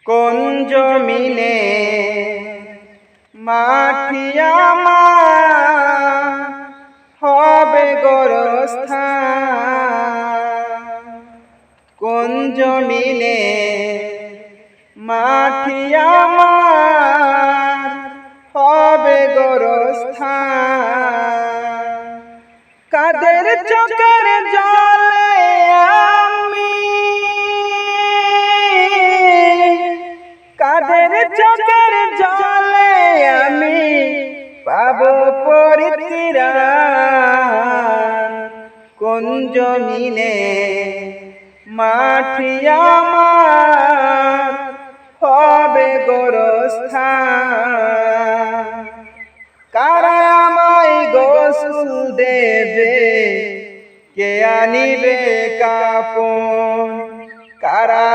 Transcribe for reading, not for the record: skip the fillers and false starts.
কোন জমিনে মাটি আমার হবে গোরস্থান। কোন জমিনে মাটি আমার হবে গোরস্থান। কাদের চোখের জলে আমি, কাদের চোখের জলে আমি পাবো পরিত্রাণ। কোন জমিনে মাটি আমার হবে গোরস্থান। কারা আমায় গোসল দেবে, কে আনিবে কাপন? কারা